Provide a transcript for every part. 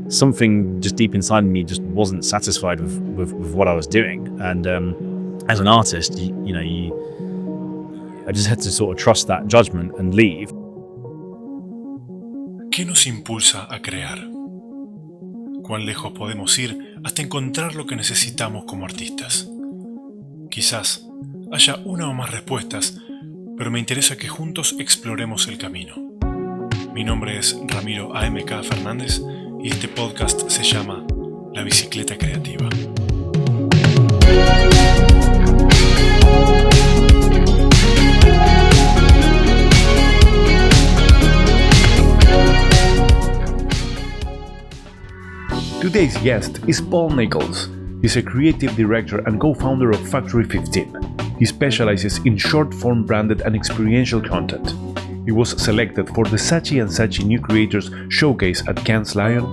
something just deep inside me just wasn't satisfied with what I was doing. And as an artist, I just had to sort of trust that judgment and leave. ¿Qué nos impulsa a crear? ¿Cuán lejos podemos ir hasta encontrar lo que necesitamos como artistas? Quizás haya una o más respuestas, pero me interesa que juntos exploremos el camino. Mi nombre es Ramiro A.M.K. Fernández y este podcast se llama La Bicicleta Creativa. Today's guest is Paul Nicholls. He's a creative director and co-founder of Factory 15. He specializes in short-form branded and experiential content. He was selected for the Saatchi and Saatchi New Creators Showcase at Cannes Lion,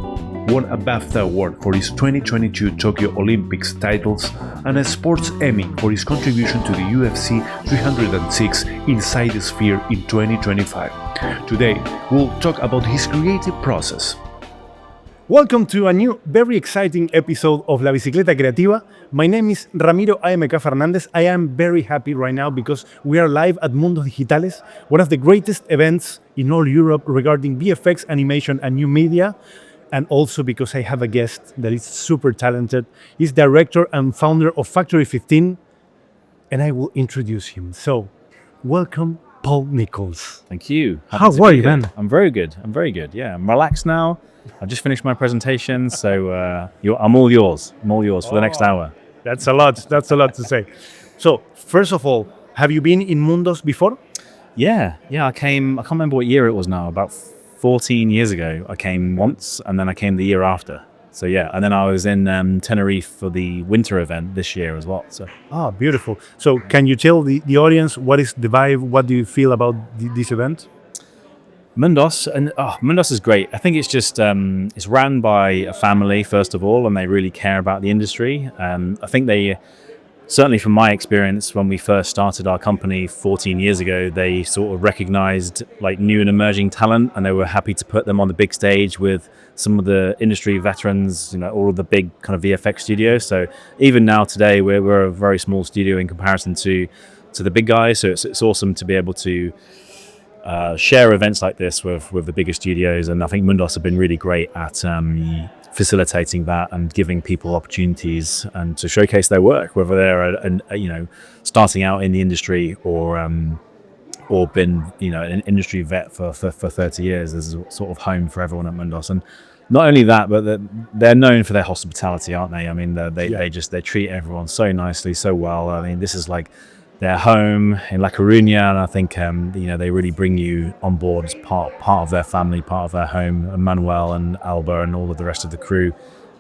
won a BAFTA Award for his 2022 Tokyo Olympics titles, and a Sports Emmy for his contribution to the UFC 306 Inside the Sphere in 2025. Today, we'll talk about his creative process. Welcome to a new, very exciting episode of La Bicicleta Creativa. My name is Ramiro A.M.K. Fernández. I am very happy right now because we are live at Mundos Digitales, one of the greatest events in all Europe regarding VFX, animation, and new media. And also because I have a guest that is super talented. He's director and founder of Factory 15, and I will introduce him. So, welcome, Paul Nicholls. Thank you. How are you, man? I'm very good. Yeah, I'm relaxed now. I just finished my presentation, so I'm all yours. I'm all yours for the next hour. That's a lot to say. So, first of all, have you been in Mundos before? Yeah. I can't remember what year it was now, about 14 years ago. I came once, and then I came the year after. So yeah, and then I was in Tenerife for the winter event this year as well. So beautiful. So can you tell the audience what is the vibe? What do you feel about this event? Mundos is great. I think it's just it's ran by a family first of all, and they really care about the industry. I think they, certainly from my experience, when we first started our company 14 years ago, they sort of recognized like new and emerging talent, and they were happy to put them on the big stage with some of the industry veterans, all of the big kind of VFX studios. So even now today, we're a very small studio in comparison to the big guys. So it's awesome to be able to share events like this with the bigger studios, and I think Mundos have been really great at facilitating that and giving people opportunities and to showcase their work, whether they're starting out in the industry or been an industry vet for 30 years. There's a sort of home for everyone at Mundos, and not only that, but they're known for their hospitality, aren't they? I mean, they treat everyone so nicely, so well. I mean, this is like their home in La Coruña, and I think they really bring you on board as part of their family, part of their home. And Manuel and Alba and all of the rest of the crew,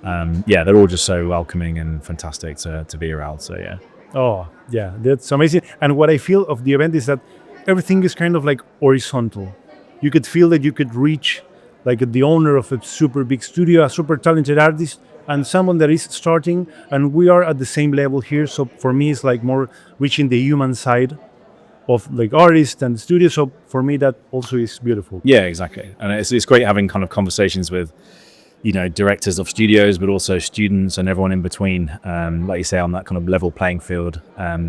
they're all just so welcoming and fantastic to be around. So yeah. Oh yeah, that's amazing. And what I feel of the event is that everything is kind of like horizontal. You could feel that you could reach like the owner of a super big studio, a super talented artist, and someone that is starting, and we are at the same level here. So for me, it's like more reaching the human side of like artists and studios. So for me, that also is beautiful. Yeah, exactly. And it's great having kind of conversations with, directors of studios, but also students and everyone in between. Like you say, on that kind of level playing field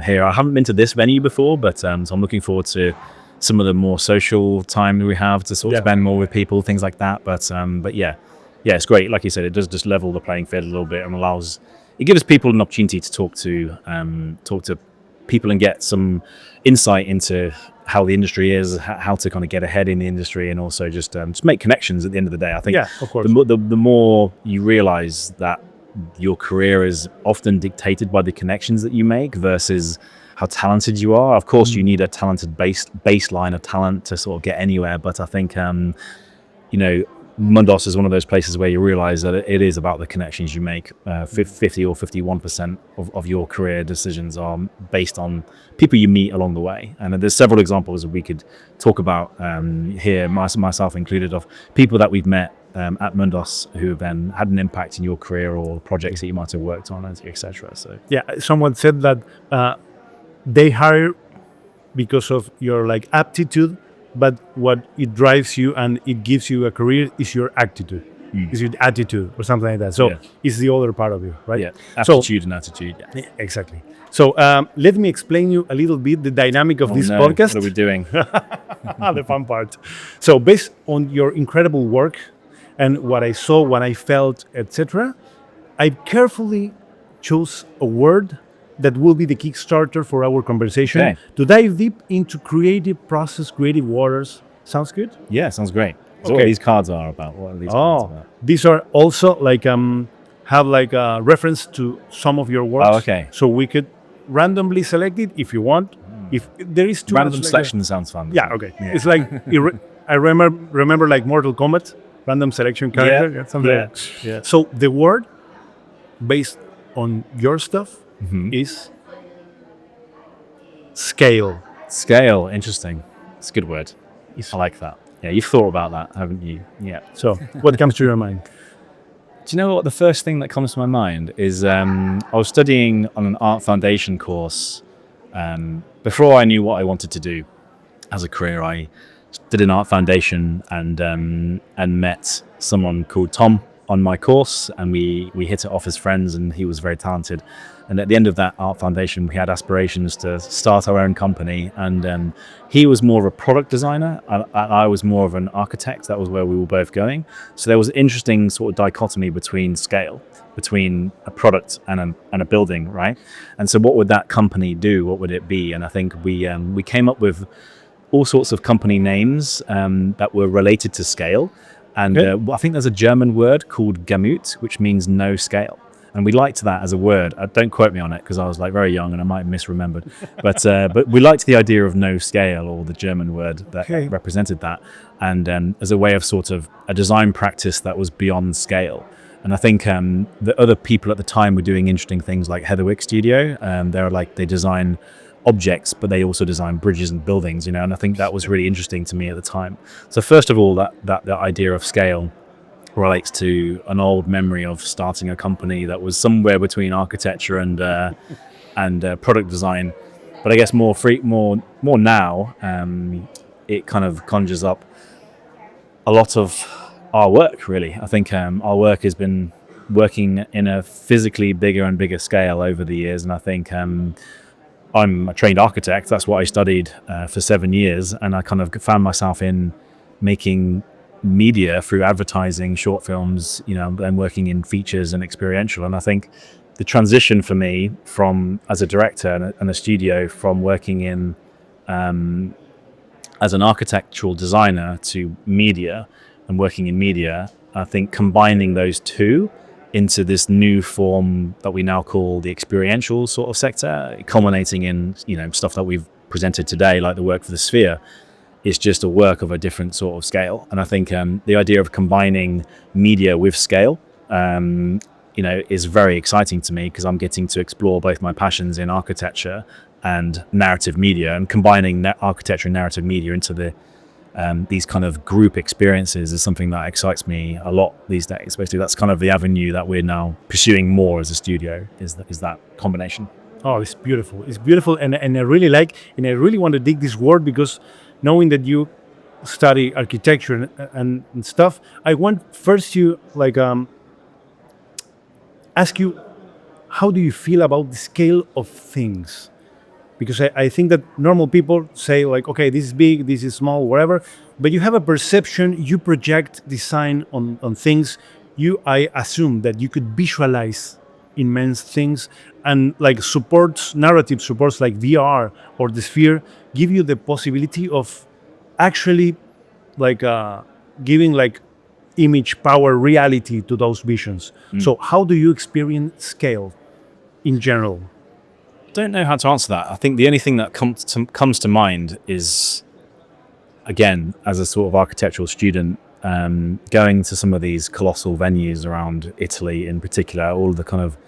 here. I haven't been to this venue before, but so I'm looking forward to some of the more social time we have to sort of spend more with people, things like that. But yeah, it's great. Like you said, it does just level the playing field a little bit and gives people an opportunity to talk to people and get some insight into how the industry is, how to kind of get ahead in the industry, and also just make connections at the end of the day. I think of course. The more you realize that your career is often dictated by the connections that you make versus how talented you are. Of course, you need a talented baseline of talent to sort of get anywhere, but I think Mundos is one of those places where you realize that it is about the connections you make. 50 or 51% of your career decisions are based on people you meet along the way. And there's several examples that we could talk about here, myself included, of people that we've met at Mundos who have then had an impact in your career or projects that you might have worked on, etc. So yeah, someone said that they hire because of your like aptitude, but what it drives you and it gives you a career is your attitude. It's your attitude or something like that. So Yeah. it's the other part of you, right? Yeah, So aptitude and attitude. Yeah. exactly. So let me explain you a little bit the dynamic of this No, podcast. What are we doing? The fun part. So based on your incredible work and what I saw, what I felt, etc., I carefully chose a word that will be the Kickstarter for our conversation Okay. to dive deep into creative process, creative waters. Sounds good? Yeah, sounds great. So Okay. what these cards are about? What are these cards Oh, about? these are also like have like a reference to some of your works. Oh, okay. So we could randomly select it if you want. If there is too Random much, like selection sounds fun. yeah, okay. It's like I remember like Mortal Kombat, random selection character, Yeah, something yeah, like that. yeah. So the word based on your stuff Mm-hmm. is scale. Scale, interesting. It's a good word. I like that. Yeah, you've thought about that, haven't you? Yeah. So what comes to your mind? Do you know what? The first thing that comes to my mind is I was studying on an art foundation course before I knew what I wanted to do as a career. I did an art foundation and met someone called Tom on my course, and we hit it off as friends, and he was very talented. And at the end of that art foundation, we had aspirations to start our own company. And he was more of a product designer, and I was more of an architect. That was where we were both going. So there was an interesting sort of dichotomy between scale, between a product and a building, right? And so what would that company do? What would it be? And I think we came up with all sorts of company names that were related to scale. And I think there's a German word called Gamut, which means no scale. And we liked that as a word. Don't quote me on it because I was like very young and I might have misremembered. But we liked the idea of no scale, or the German word that represented that. And as a way of sort of a design practice that was beyond scale. And I think the other people at the time were doing interesting things like Heatherwick Studio. They design objects, but they also design bridges and buildings, and I think that was really interesting to me at the time. So first of all, that idea of scale relates to an old memory of starting a company that was somewhere between architecture and product design. But I guess more now, it kind of conjures up a lot of our work, really. I think our work has been working in a physically bigger and bigger scale over the years, and I think I'm a trained architect. That's what I studied for 7 years, and I kind of found myself in making media through advertising, short films, and working in features and experiential. And I think the transition for me from as a director and a studio, from working in as an architectural designer to media and working in media, I think combining those two into this new form that we now call the experiential sort of sector, culminating in stuff that we've presented today, like the work for the Sphere, is just a work of a different sort of scale. And I think the idea of combining media with scale is very exciting to me, because I'm getting to explore both my passions in architecture and narrative media, and combining architecture and narrative media into these kind of group experiences is something that excites me a lot these days. Basically, that's kind of the avenue that we're now pursuing more as a studio, is that combination. Oh, it's beautiful. It's beautiful, and I really like, and I really want to dig this word, because knowing that you study architecture and stuff, I want first to ask you, how do you feel about the scale of things? Because I think that normal people say like, okay, this is big, this is small, whatever, but you have a perception, you project design on things. I assume that you could visualize immense things, and like narrative supports like VR or the Sphere give you the possibility of actually giving like image, power, reality to those visions. So how do you experience scale in general? Don't know how to answer that. I think the only thing that comes to mind is, again, as a sort of architectural student, going to some of these colossal venues around Italy in particular, all of the kind of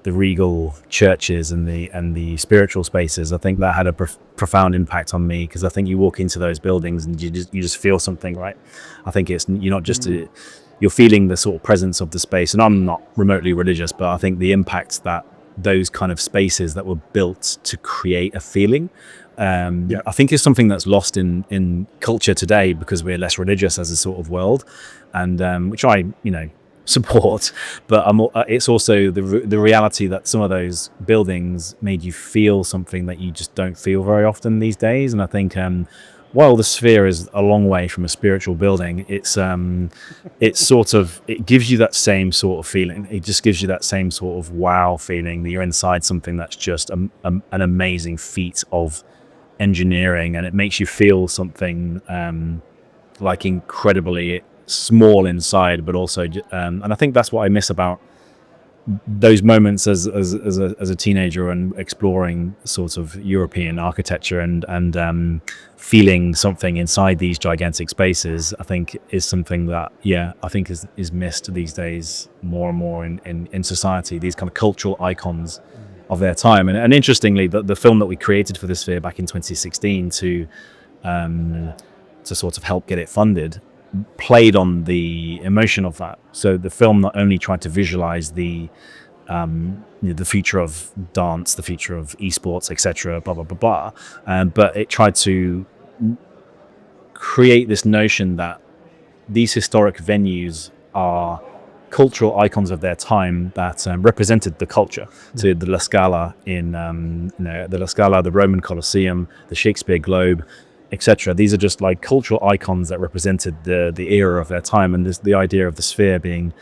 the regal churches and the spiritual spaces. I think that had a profound impact on me, because I think you walk into those buildings and you just feel something, right? I think you're not just you're feeling the sort of presence of the space. And I'm not remotely religious, but I think the impact that those kind of spaces that were built to create a feeling I think is something that's lost in culture today because we're less religious as a sort of world, and which I support. But it's also the reality that some of those buildings made you feel something that you just don't feel very often these days. And I think while the Sphere is a long way from a spiritual building, it gives you that same sort of feeling. It just gives you that same sort of wow feeling that you're inside something that's just an amazing feat of engineering, and it makes you feel something like incredibly small inside, but also and I think that's what I miss about those moments as a teenager and exploring sort of European architecture and feeling something inside these gigantic spaces. I think is something that I think is missed these days more and more in society, these kind of cultural icons of their time. And interestingly, the film that we created for the Sphere back in 2016 to sort of help get it funded played on the emotion of that. So the film not only tried to visualize the future of dance, the future of esports, etc., blah blah blah blah, but it tried to create this notion that these historic venues are cultural icons of their time that represented the culture. So the La Scala the La Scala, the Roman Colosseum, the Shakespeare Globe, etc. These are just like cultural icons that represented the era of their time, and the idea of the Sphere being,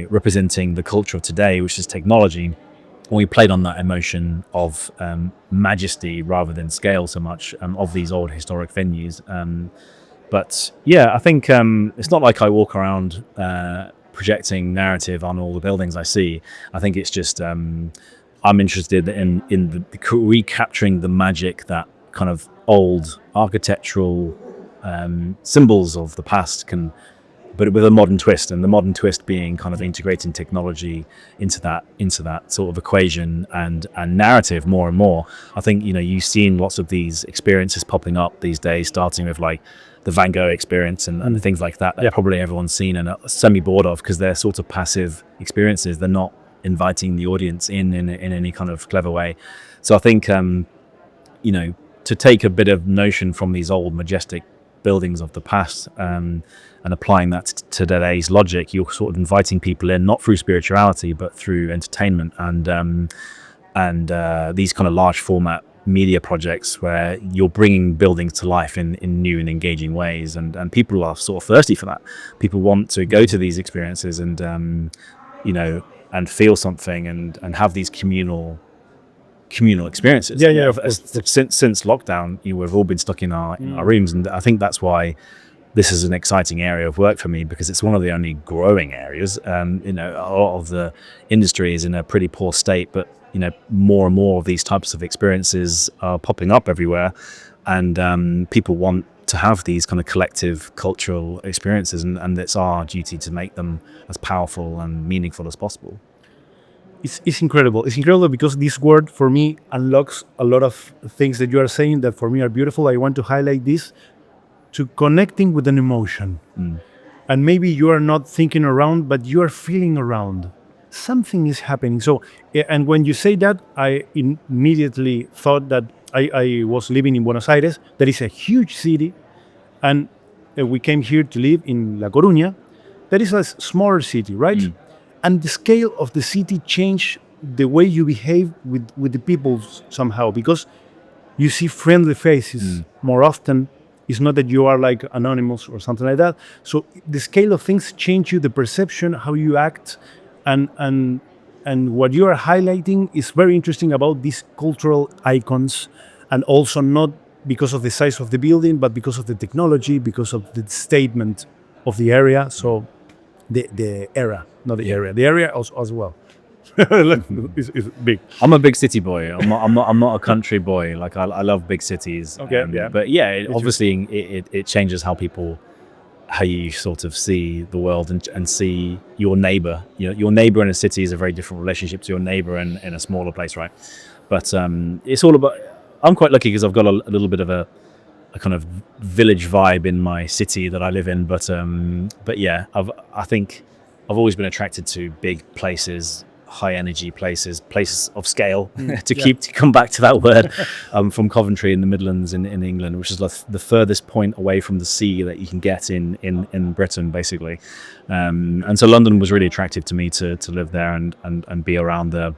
representing the culture of today, which is technology. And we played on that emotion of majesty rather than scale so much of these old historic venues. But I think it's not like I walk around projecting narrative on all the buildings I see. I think it's just I'm interested in recapturing the magic that kind of old architectural symbols of the past can, but with a modern twist, and the modern twist being kind of integrating technology into that sort of equation and narrative more and more. I think you've seen lots of these experiences popping up these days, starting with like the Van Gogh experience and things like that probably everyone's seen and are semi-bored of, because they're sort of passive experiences. They're not inviting the audience in any kind of clever way. So I think to take a bit of notion from these old majestic buildings of the past and applying that to today's logic, you're sort of inviting people in, not through spirituality but through entertainment and these kind of large format media projects where you're bringing buildings to life in new and engaging ways, and people are sort of thirsty for that. People want to go to these experiences and and feel something and have these communal experiences. Since lockdown, we've all been stuck in our rooms, and I think that's why this is an exciting area of work for me, because it's one of the only growing areas. A lot of the industry is in a pretty poor state, but more and more of these types of experiences are popping up everywhere, and people want to have these kind of collective cultural experiences, and it's our duty to make them as powerful and meaningful as possible. It's incredible. It's incredible because this word for me unlocks a lot of things that you are saying that for me are beautiful. I want to highlight this, to connecting with an emotion. And maybe you are not thinking around, but you are feeling around. Something is happening. So, and when you say that, I immediately thought that I was living in Buenos Aires. That is a huge city. And we came here to live in La Coruña. That is a smaller city, right? And the scale of the city changed the way you behave with the people somehow, because you see friendly faces more often. It's not that you are like anonymous or something like that. So the scale of things change you, the perception, how you act, and what you are highlighting is very interesting about these cultural icons, and also not because of the size of the building, but because of the technology, because of the statement of the area. So the era, not the area. The area as well. is big. I'm a big city boy. I'm not a country boy. Like I love big cities. Okay. But obviously it changes how you sort of see the world and see your neighbor. Your neighbor in a city is a very different relationship to your neighbor in a smaller place, right? But it's all about. I'm quite lucky because I've got a little bit of a kind of village vibe in my city that I live in. But yeah, I think I've always been attracted to big places, high energy places of scale. To come back to that word, from Coventry in the Midlands in England, which is the furthest point away from the sea that you can get in Britain, basically. And so London was really attractive to me to live there and be around the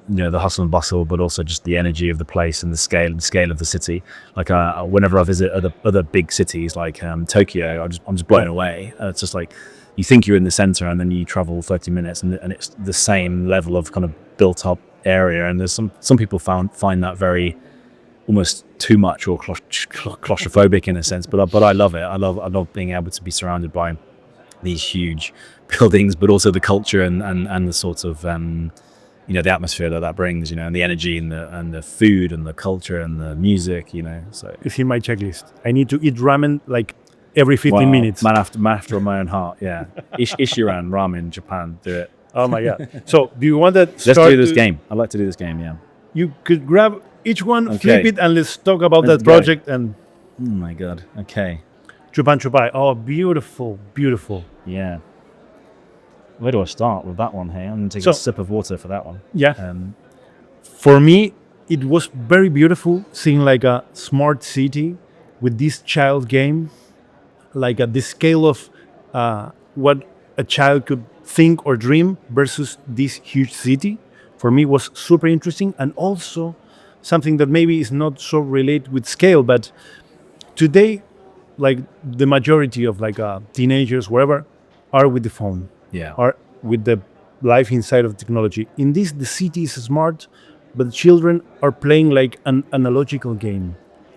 the hustle and bustle, but also just the energy of the place and the scale of the city. Like whenever I visit other big cities like Tokyo, I'm just blown away. It's just like you think you're in the center, and then you travel 30 minutes, and it's the same level of kind of built up area. And there's some people find that very almost too much or claustrophobic in a sense. But I love it. I love being able to be surrounded by these huge buildings, but also the culture and the sort of the atmosphere that brings, and the energy and the food and the culture and the music, So It's in my checklist. I need to eat ramen like every 15 minutes. Man after my own heart, yeah. Ishiran ramen, Japan, do it. Oh my God. So do you want to Let's do this game. I'd like to do this game, yeah. You could grab each one, Okay. flip it, and let's talk about Let's that go. project. And Oh my God, okay. Chupan Chupai. Oh, beautiful, beautiful. Yeah. Where do I start with that one here? I'm going to take So- a sip of water for that one. Yeah. For me, it was very beautiful seeing like a smart city with this child game, like at the scale of what a child could think or dream versus this huge city. For me, was super interesting, and also something that maybe is not so related with scale, but today, like the majority of like teenagers, wherever, are with the phone. Yeah. Are with the life inside of technology. In this, the city is smart, but the children are playing like an analogical game.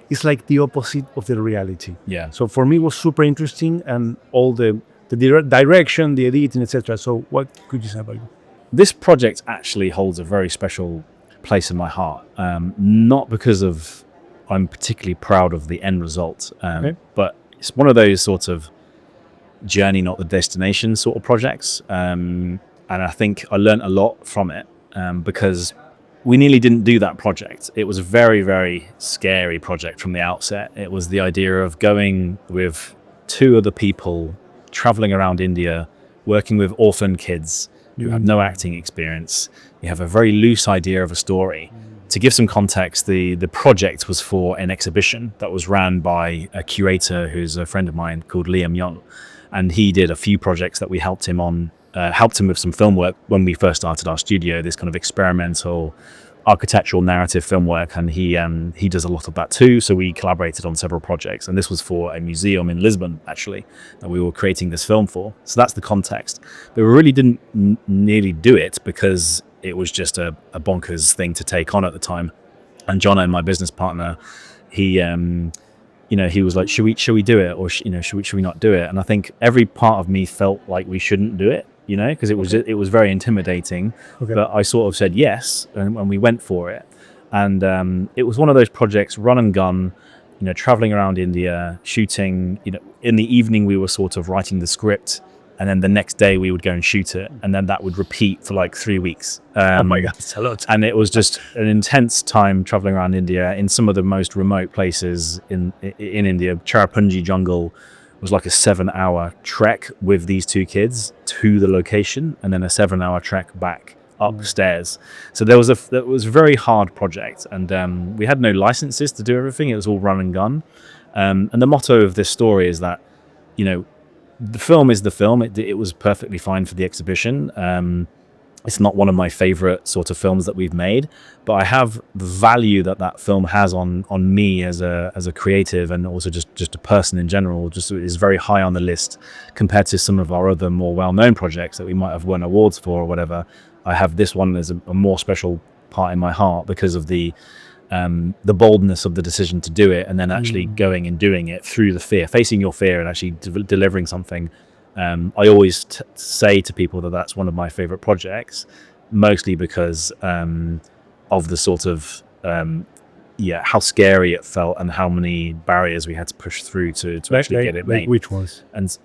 It's like the opposite of the reality. Yeah. So for me, it was super interesting, and all the direction, the editing, etc. So what could you say about it? This project actually holds a very special place in my heart. Not because of I'm particularly proud of the end result, but it's one of those sort of journey, not the destination sort of projects. And I think I learned a lot from it because we nearly didn't do that project. It was a very, very scary project from the outset. It was the idea of going with two other people, traveling around India, working with orphan kids who have no acting experience. You have a very loose idea of a story. To give some context, the project was for an exhibition that was ran by a curator who's a friend of mine called Liam Young. And he did a few projects that we helped him on, helped him with some film work when we first started our studio, this kind of experimental architectural narrative film work. And he does a lot of that too. So we collaborated on several projects. And this was for a museum in Lisbon, actually, that we were creating this film for. So that's the context. But we really didn't nearly do it because it was just a bonkers thing to take on at the time. And Jono, my business partner, he was like, should we do it, or should we not do it? And I think every part of me felt like we shouldn't do it, because it was very intimidating. Okay. But I sort of said yes, and we went for it. And it was one of those projects, run and gun, traveling around India, shooting. In the evening we were sort of writing the script, and then the next day we would go and shoot it, and then that would repeat for like 3 weeks. Oh my God, it's a lot. And it was just an intense time traveling around India in some of the most remote places in India. Cherrapunji jungle was like a 7-hour trek with these two kids to the location, and then a 7-hour trek back upstairs. So that was a very hard project, and we had no licenses to do everything. It was all run and gun. And the motto of this story is that, the film is the film. It was perfectly fine for the exhibition. It's not one of my favorite sort of films that we've made, but I have the value that film has on me as a creative, and also just a person in general, just is very high on the list compared to some of our other more well-known projects that we might have won awards for or whatever. I have this one as a more special part in my heart because of the boldness of the decision to do it, and then actually going and doing it through the fear, facing your fear and actually delivering something. I always say to people that that's one of my favorite projects, mostly because of the sort of how scary it felt and how many barriers we had to push through to actually get it made. Like which ones? And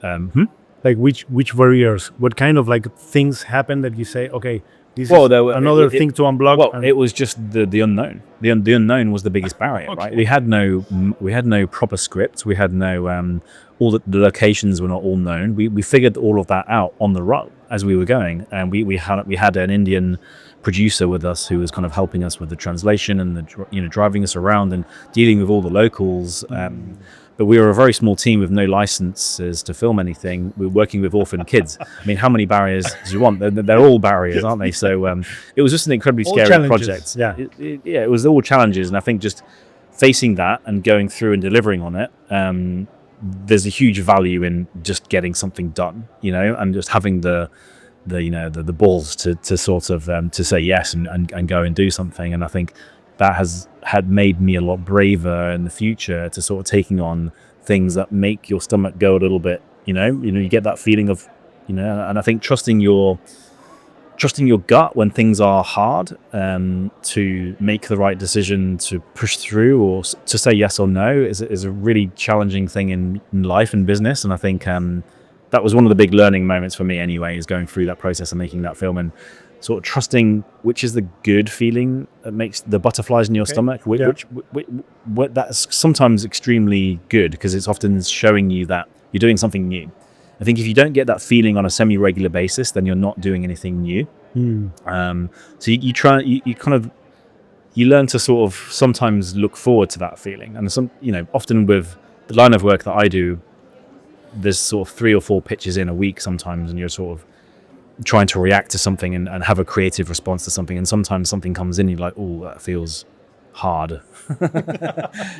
Like which barriers? What kind of like things happen that you say, okay, this is there thing to unblock? Well, it was just the unknown. The unknown was the biggest barrier, right? We had no proper script. We had no all the locations were not all known. We figured all of that out on the as we were going, and we had an Indian producer with us who was kind of helping us with the translation and driving us around and dealing with all the locals. But we were a very small team with no licenses to film anything. We were working with orphan kids. I mean, how many barriers do you want? They're all barriers, aren't they? So it was just an incredibly scary project. Yeah, it was all challenges, and I think just facing that and going through and delivering on it. There's a huge value in just getting something done, and just having the balls to sort of to say yes and go and do something. And I think that had made me a lot braver in the future to sort of taking on things that make your stomach go a little bit, you get that feeling of, and I think trusting your gut when things are hard, to make the right decision, to push through or to say yes or no is a really challenging thing in life and business. And I think that was one of the big learning moments for me anyway, is going through that process of making that film and sort of trusting which is the good feeling that makes the butterflies in your stomach, which that's sometimes extremely good because it's often showing you that you're doing something new. I think if you don't get that feeling on a semi-regular basis, then you're not doing anything new. So you learn to sort of sometimes look forward to that feeling. And often with the line of work that I do, there's sort of 3 or 4 pitches in a week sometimes, and you're sort of trying to react to something and have a creative response to something. And sometimes something comes in, you're like, oh, that feels hard.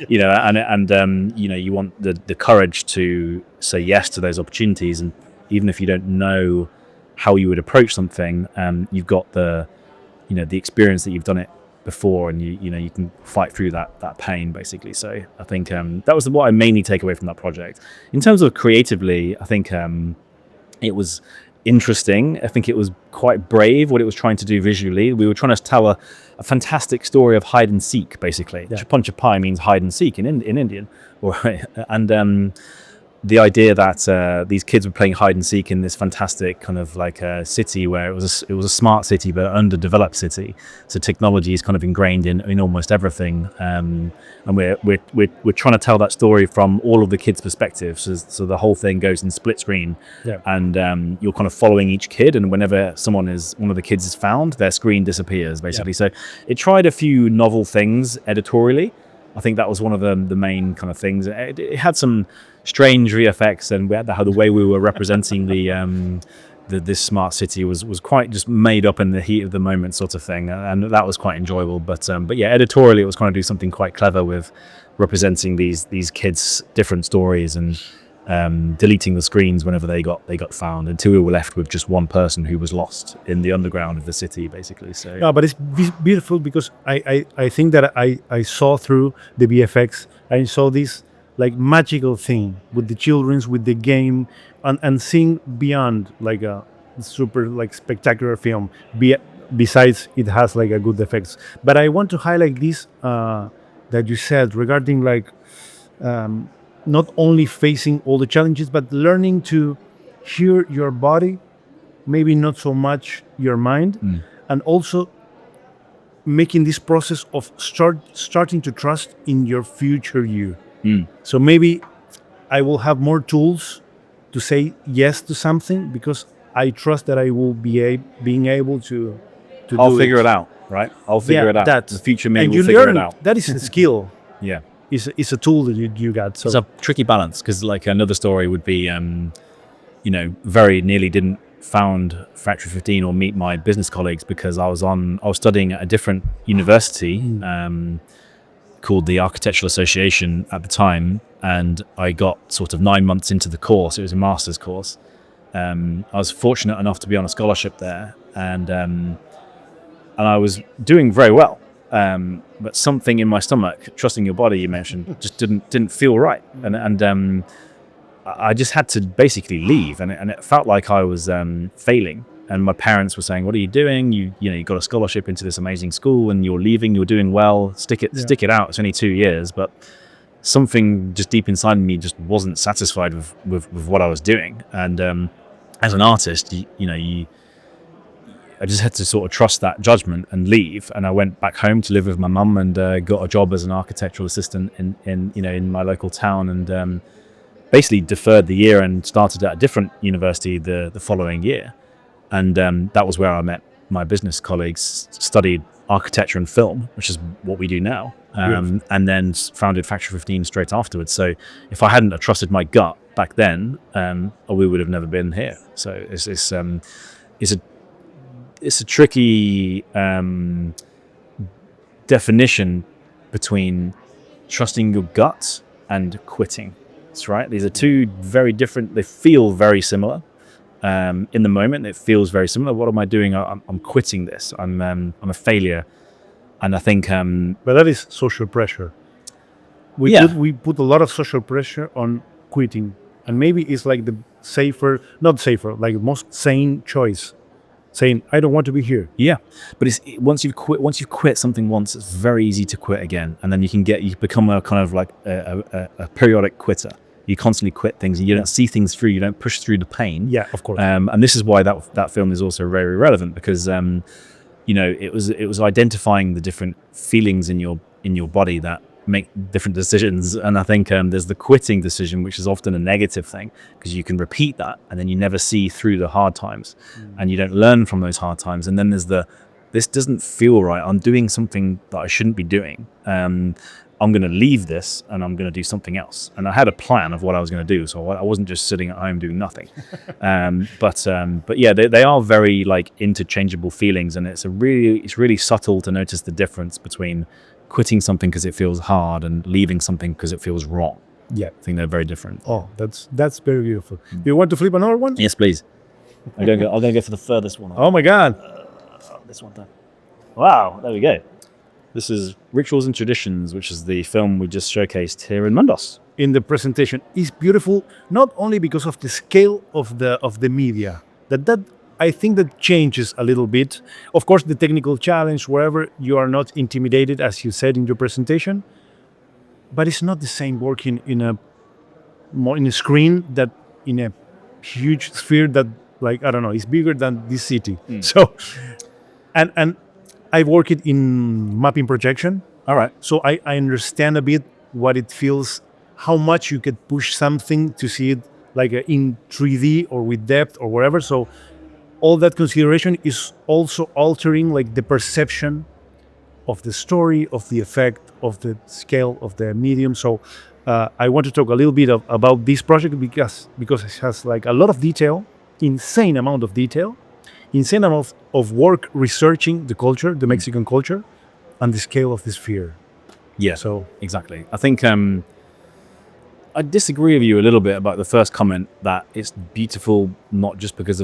You want the courage to say yes to those opportunities. And even if you don't know how you would approach something, you've got the experience that you've done it before, and you can fight through that pain basically. So I think that was what I mainly take away from that project. In terms of creatively, I think it was interesting. I think it was quite brave what it was trying to do visually. We were trying to tell a fantastic story of hide and seek basically. Chapanchapai means hide and seek in Indian, and the idea that these kids were playing hide and seek in this fantastic kind of like a city where it was a smart city but underdeveloped city. So technology is kind of ingrained in almost everything, and we're trying to tell that story from all of the kids' perspectives. So the whole thing goes in split screen, and you're kind of following each kid. And whenever one of the kids is found, their screen disappears basically. So it tried a few novel things editorially. I think that was one of the main kind of things. It had some strange VFX, and we had how the way we were representing this smart city was quite just made up in the heat of the moment sort of thing, and that was quite enjoyable. But yeah, editorially it was trying to do something quite clever with representing these kids' different stories and deleting the screens whenever they got found, until we were left with just one person who was lost in the underground of the city basically. So no, but it's beautiful because I think that I saw through the VFX, I saw this like magical thing with the children's, with the game, and seeing beyond like a super like spectacular film. Besides, it has like a good effects. But I want to highlight this that you said regarding like not only facing all the challenges, but learning to hear your body, maybe not so much your mind, and also making this process of starting to trust in your future you. So maybe I will have more tools to say yes to something because I trust that I will be being able to I'll figure it out, right? I'll figure it out. That, the future me and will figure it out. That is a skill. Yeah. It's a tool that you got. So it's a tricky balance because like another story would be, very nearly didn't found Factory 15 or meet my business colleagues because I was studying at a different university called the Architectural Association at the time, and I got sort of 9 months into the course. It was a master's course. I was fortunate enough to be on a scholarship there, and I was doing very well. But something in my stomach, trusting your body, you mentioned, just didn't feel right, and I just had to basically leave, and it felt like I was failing. And my parents were saying, "What are you doing? You got a scholarship into this amazing school, and you're leaving. You're doing well. Stick it out. It's only 2 years." But something just deep inside me just wasn't satisfied with what I was doing. And as an artist, I just had to sort of trust that judgment and leave. And I went back home to live with my mum and got a job as an architectural assistant in my local town, and basically deferred the year and started at a different university the following year. And that was where I met my business colleagues, studied architecture and film, which is what we do now, and then founded Factory 15 straight afterwards. So if I hadn't have trusted my gut back then, we would have never been here. So it's a tricky definition between trusting your gut and quitting. That's right. These are two very different. They feel very similar. In the moment, it feels very similar. What am I doing? I'm quitting this. I'm a failure, and I think. But that is social pressure. We put a lot of social pressure on quitting, and maybe it's like the like the most sane choice, saying I don't want to be here. Yeah, but once you've quit something once, it's very easy to quit again, and then you become a kind of like a periodic quitter. You constantly quit things, and you don't see things through. You don't push through the pain. Yeah, of course. And this is why that film is also very relevant, because it was identifying the different feelings in your body that make different decisions. And I think there's the quitting decision, which is often a negative thing, because you can repeat that, and then you never see through the hard times, and you don't learn from those hard times. And then there's this doesn't feel right. I'm doing something that I shouldn't be doing. I'm going to leave this and I'm going to do something else. And I had a plan of what I was going to do, so I wasn't just sitting at home doing nothing. But yeah, they are very like interchangeable feelings, and it's really subtle to notice the difference between quitting something because it feels hard and leaving something because it feels wrong. Yeah, I think they're very different. Oh, that's very beautiful. You want to flip another one? Yes, please. I'm going to go for the furthest one. Oh my God! This one. Wow, there we go. This is Rituals and Traditions, which is the film we just showcased here in Mundos. In the presentation, is beautiful not only because of the scale of the media. That I think that changes a little bit. Of course, the technical challenge, wherever you are not intimidated, as you said in your presentation, but it's not the same working in a screen that in a huge sphere that, like, I don't know, is bigger than this city. So, and I worked in mapping projection. All right. So I understand a bit what it feels, how much you could push something to see it like in 3D or with depth or wherever. So all that consideration is also altering like the perception of the story, of the effect, of the scale, of the medium. So I want to talk a little bit about this project because it has like a lot of detail, insane amount of detail, insane amount of work researching the culture, the Mexican culture, and the scale of the sphere. Yeah, so exactly. I think I disagree with you a little bit about the first comment that it's beautiful not because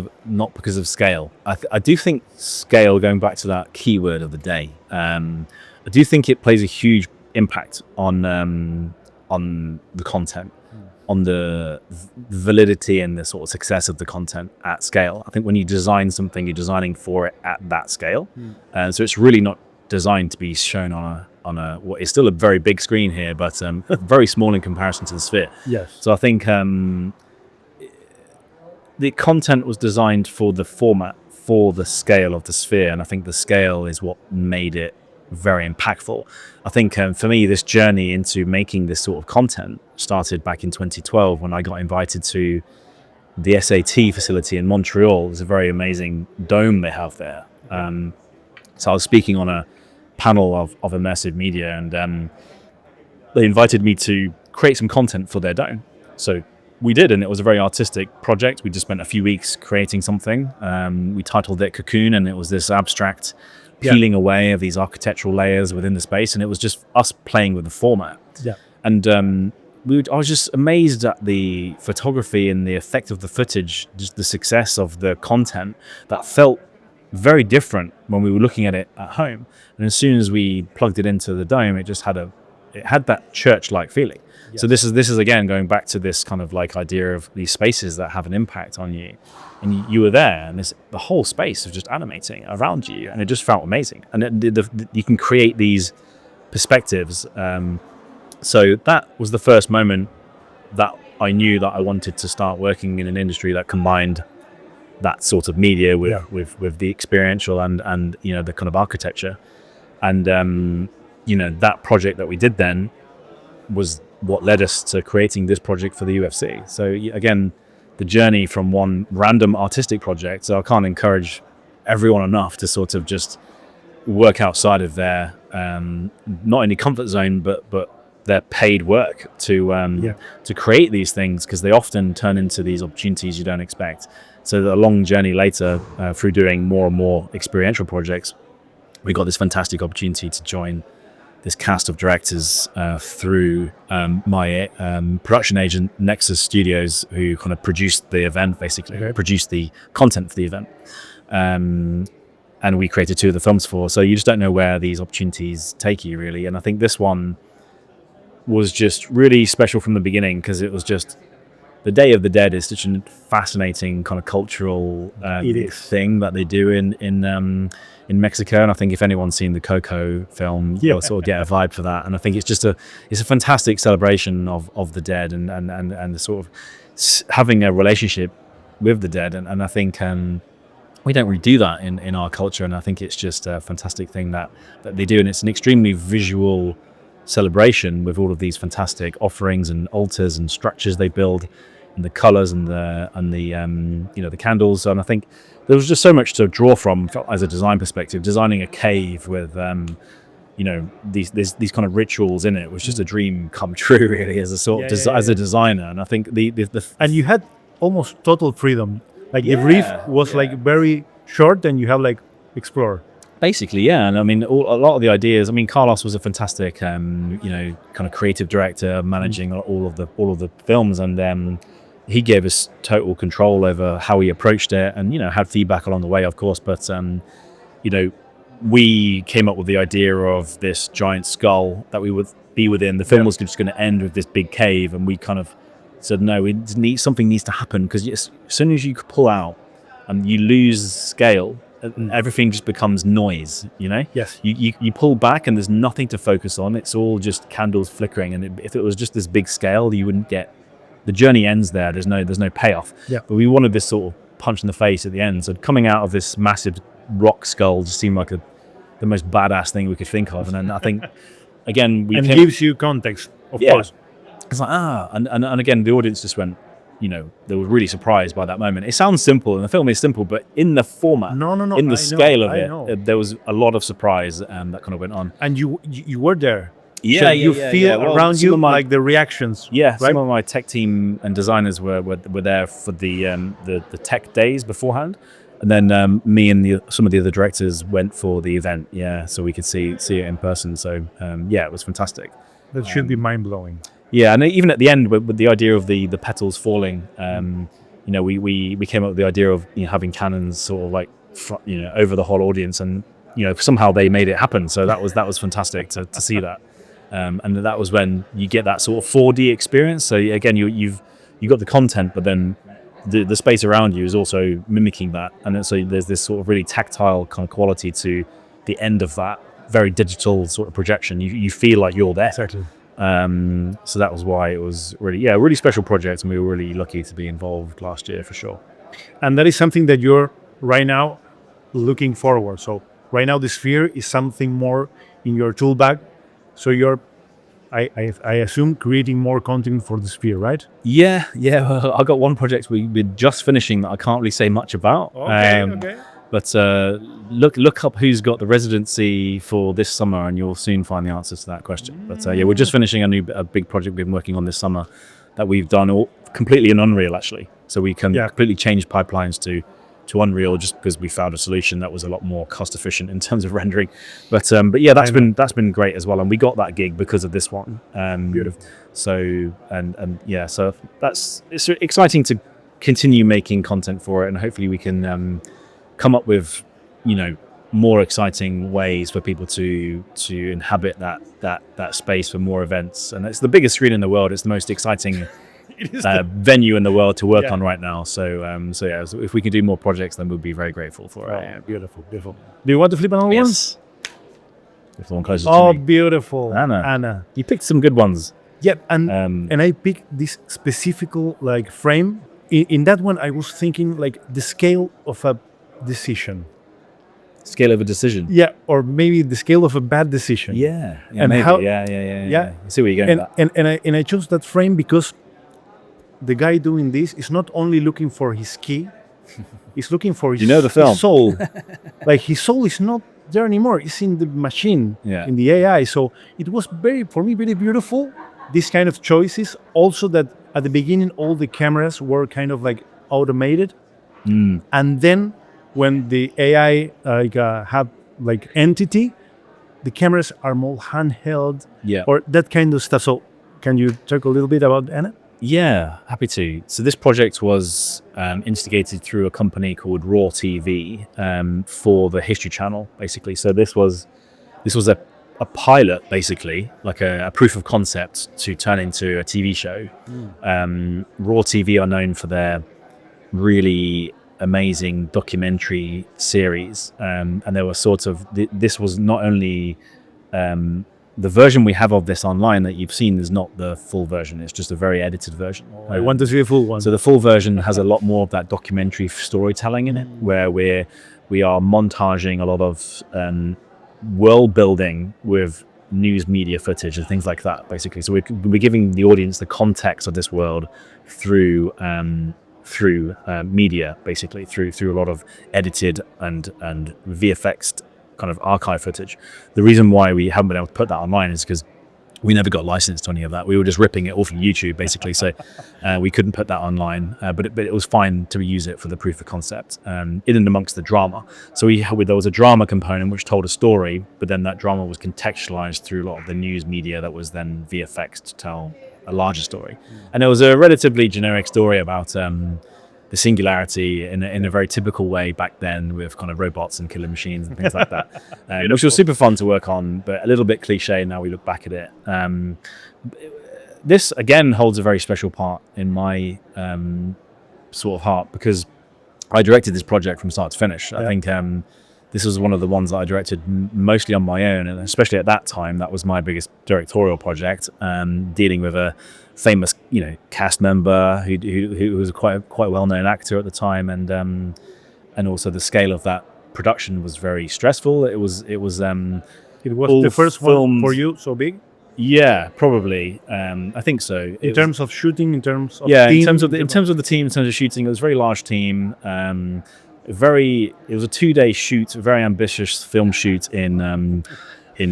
of scale. I do think scale, going back to that keyword of the day, I do think it plays a huge impact on the content, on the validity and the sort of success of the content at scale. I think when you design something, you're designing for it at that scale. So it's really not designed to be shown on a what is still a very big screen here, but very small in comparison to the sphere. Yes. So I think the content was designed for the format, for the scale of the sphere, and I think the scale is what made it very impactful. I think for me, this journey into making this sort of content started back in 2012 when I got invited to the SAT facility in Montreal. It's a very amazing dome they have there. So I was speaking on a panel of immersive media, and they invited me to create some content for their dome. So we did, and it was a very artistic project. We just spent a few weeks creating something. We titled it Cocoon, and it was this abstract peeling away of these architectural layers within the space, and it was just us playing with the format. Yeah. And I was just amazed at the photography and the effect of the footage, just the success of the content that felt very different when we were looking at it at home. And as soon as we plugged it into the dome, it just had that church-like feeling. Yes. So this is again going back to this kind of like idea of these spaces that have an impact on you, and you were there, and the whole space was just animating around you, and it just felt amazing. And you can create these perspectives. So that was the first moment that I knew that I wanted to start working in an industry that combined that sort of media with the experiential and the kind of architecture. And that project that we did then was what led us to creating this project for the UFC. So again, the journey from one random artistic project. So I can't encourage everyone enough to sort of just work outside of their not only comfort zone but their paid work to create these things, because they often turn into these opportunities you don't expect. So the long journey later, through doing more and more experiential projects, we got this fantastic opportunity to join this cast of directors through my production agent Nexus Studios, who kind of produced the event, basically produced the content for the event. And we created 2 of the films for. So you just don't know where these opportunities take you, really. And I think this one was just really special from the beginning, because it was just, the Day of the Dead is such a fascinating kind of cultural thing that they do in Mexico. And I think if anyone's seen the Coco film, you'll sort of get a vibe for that. And I think it's just it's a fantastic celebration of the dead and the sort of having a relationship with the dead. And I think we don't really do that in our culture. And I think it's just a fantastic thing that they do. And it's an extremely visual celebration with all of these fantastic offerings and altars and structures they build, and the colors and the candles. And I think there was just so much to draw from as a design perspective. Designing a cave with these kind of rituals in it was just a dream come true, really, as a sort of as a designer. And I think and you had almost total freedom. Like the brief was like very short, and you have like explore. Basically, yeah. And I mean, a lot of the ideas. I mean, Carlos was a fantastic, kind of creative director, managing all of the films, and he gave us total control over how we approached it, and had feedback along the way, of course. But we came up with the idea of this giant skull that we would be within. The film was just going to end with this big cave, and we kind of said, no, something needs to happen, because as soon as you pull out and you lose scale, everything just becomes noise, Yes. You pull back and there's nothing to focus on. It's all just candles flickering. And if it was just this big scale, you wouldn't get, the journey ends there. There's no payoff. Yeah. But we wanted this sort of punch in the face at the end. So coming out of this massive rock skull just seemed like the most badass thing we could think of. And then I think, again, gives you context, of course. It's like, and again, the audience just went, they were really surprised by that moment. It sounds simple, and the film is simple, but in the format, in the scale of it, there was a lot of surprise that kind of went on. And you were there. Yeah, so you feel around you like the reactions. Yeah, right? Some of my tech team and designers were there for the tech days beforehand, and then me and some of the other directors went for the event. Yeah, so we could see it in person. So it was fantastic. That should be mind blowing. Yeah, and even at the end with the idea of the petals falling, we came up with the idea of having cannons sort of like over the whole audience, and somehow they made it happen. So that was fantastic to see that, and that was when you get that sort of 4D experience. So again, you've got the content, but then the space around you is also mimicking that, and so there's this sort of really tactile kind of quality to the end of that very digital sort of projection. You feel like you're there. Exactly. So that was why it was really, a really special project, and we were really lucky to be involved last year for sure. And that is something that you're right now looking forward. So right now the Sphere is something more in your tool bag. So you're, I assume, creating more content for the Sphere, right? Yeah. I got one project we're just finishing that I can't really say much about. Okay. But look up who's got the residency for this summer, and you'll soon find the answers to that question. But we're just finishing a big project we've been working on this summer that we've done all completely in Unreal, actually. So we can completely change pipelines to Unreal, just because we found a solution that was a lot more cost efficient in terms of rendering. But that's been great as well, and we got that gig because of this one. Beautiful. So so it's exciting to continue making content for it, and hopefully we can come up with more exciting ways for people to inhabit that space for more events. And it's the biggest screen in the world. It's the most exciting venue in the world to work on right now. So if we can do more projects, then we'll be very grateful for it. Yeah, beautiful. Do you want to flip another one? Yes. If the one closest to me. Beautiful. Anna. You picked some good ones. Yeah, and I picked this specific like frame. In that one, I was thinking like the scale of a decision. Scale of a decision. Yeah, or maybe the scale of a bad decision. And maybe. How, yeah. I see where you're going with that. And I chose that frame because the guy doing this is not only looking for his key, he's looking for his, You know the film. his soul. Like his soul is not there anymore. It's in the machine, Yeah. in the AI. So it was for me, very beautiful. These kind of choices. Also that at the beginning, all the cameras were kind of like automated. And then when the AI have like entity, the cameras are more handheld Yeah. or that kind of stuff. So can you talk a little bit about Anna? Yeah, happy to. So this project was instigated through a company called Raw TV for the History Channel, basically. So this was a pilot, basically, like a proof of concept to turn into a TV show. Raw TV are known for their really amazing documentary series, and there was sort of this was not only the version we have of this online that you've seen is not the full version. It's just a very edited version. I want to see the full one. So the full version has a lot more of that documentary storytelling in it, where we are montaging a lot of world building with news media footage and things like that, basically. So we're giving the audience the context of this world through media, basically, through a lot of edited and VFX kind of archive footage. The reason why we haven't been able to put that online is because we never got licensed to any of that. We were just ripping it all from YouTube, basically. So we couldn't put that online, but it was fine to use it for the proof of concept, in and amongst the drama. So there was a drama component which told a story, but then that drama was contextualized through a lot of the news media that was then VFX to tell a larger story. And it was a relatively generic story about the singularity in a very typical way back then, with kind of robots and killer machines and things like that, which was super fun to work on, but a little bit cliche now we look back at it. This again holds a very special part in my sort of heart, because I directed this project from start to finish. I think this was one of the ones that I directed mostly on my own, and especially at that time, that was my biggest directorial project, dealing with a famous, cast member who was quite a well-known actor at the time, and also the scale of that production was very stressful. It was the first one for you, so big. Yeah, probably. I think so. In terms of shooting, in terms of team, team, in terms of the team, in terms of shooting, it was a very large team. It was a 2-day shoot, a very ambitious film shoot in